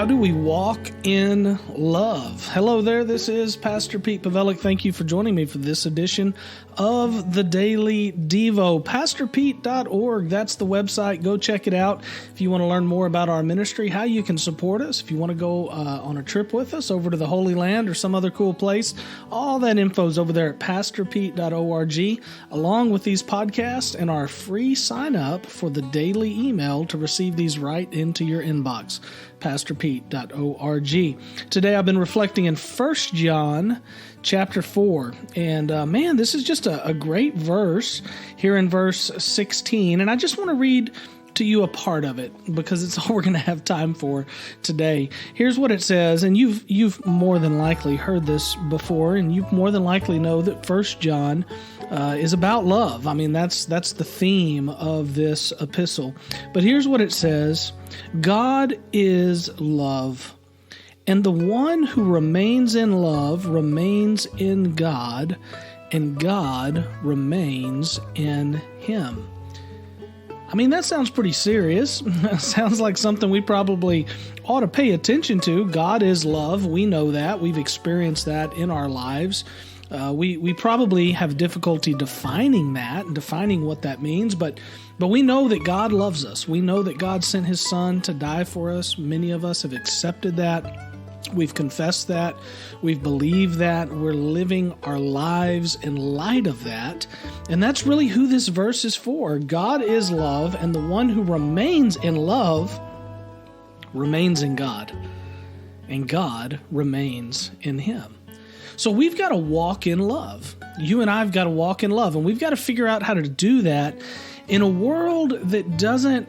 How do we walk in love? Hello there, this is Pastor Pete Pawelek. Thank you for joining me for this edition of the Daily Devo. PastorPete.org, that's the website. Go check it out if you want to learn more about our ministry, how you can support us, if you want to go on a trip with us over to the Holy Land or some other cool place. All that info is over there at PastorPete.org, along with these podcasts and our free sign up for the daily email to receive these right into your inbox. PastorPete.org. Today I've been reflecting in 1 John chapter 4. And man, this is just a great verse here in verse 16. And I just want to read to you a part of it because it's all we're going to have time for today. Here's what it says, and you've more than likely heard this before, and you more than likely know that 1 John is about love. I mean, that's the theme of this epistle. But here's what it says: God is love, and the one who remains in love remains in God, and God remains in him. I mean, that sounds pretty serious. Sounds like something we probably ought to pay attention to. God is love. We know that. We've experienced that in our lives. We probably have difficulty defining that and defining what that means, but we know that God loves us. We know that God sent his son to die for us. Many of us have accepted that. We've confessed that. We've believed that. We're living our lives in light of that. And that's really who this verse is for. God is love, and the one who remains in love remains in God, and God remains in him. So we've got to walk in love. You and I have got to walk in love, and we've got to figure out how to do that in a world that doesn't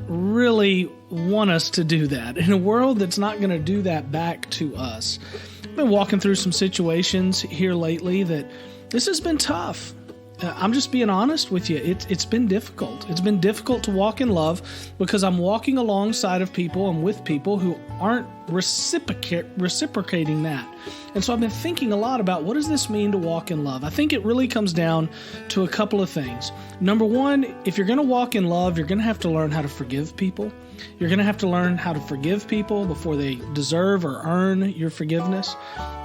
really want us to do that, in a world that's not going to do that back to us. I've been walking through some situations here lately that this has been tough. I'm just being honest with you. It's been difficult. It's been difficult to walk in love because I'm walking alongside of people and with people who aren't reciprocating that. And so I've been thinking a lot about what does this mean to walk in love? I think it really comes down to a couple of things. Number one, if you're going to walk in love, you're going to have to learn how to forgive people. You're going to have to learn how to forgive people before they deserve or earn your forgiveness.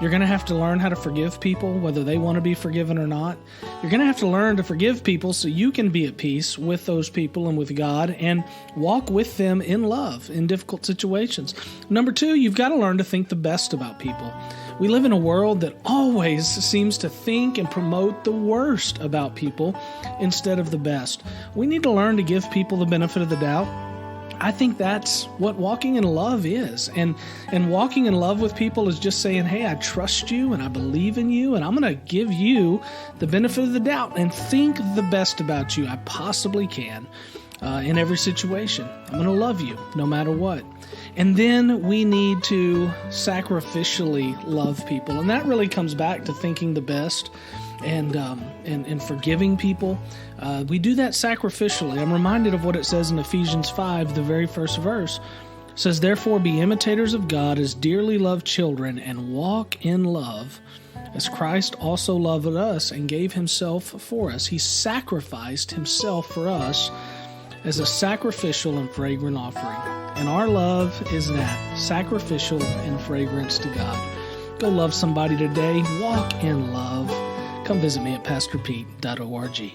You're going to have to learn how to forgive people, whether they want to be forgiven or not. You're going to have to learn to forgive people so you can be at peace with those people and with God and walk with them in love in difficult situations. Number two, you've got to learn to think the best about people. We live in a world that always seems to think and promote the worst about people instead of the best. We need to learn to give people the benefit of the doubt. I think that's what walking in love is. And walking in love with people is just saying, hey, I trust you and I believe in you, and I'm going to give you the benefit of the doubt and think the best about you I possibly can in every situation. I'm going to love you no matter what. And then we need to sacrificially love people. And that really comes back to thinking the best and forgiving people. We do that sacrificially. I'm reminded of what it says in Ephesians 5, the very first verse. It says, therefore be imitators of God as dearly loved children and walk in love as Christ also loved us and gave himself for us. He sacrificed himself for us as a sacrificial and fragrant offering. And our love is that, sacrificial and fragrance to God. Go love somebody today. Walk in love. Come visit me at PastorPete.org.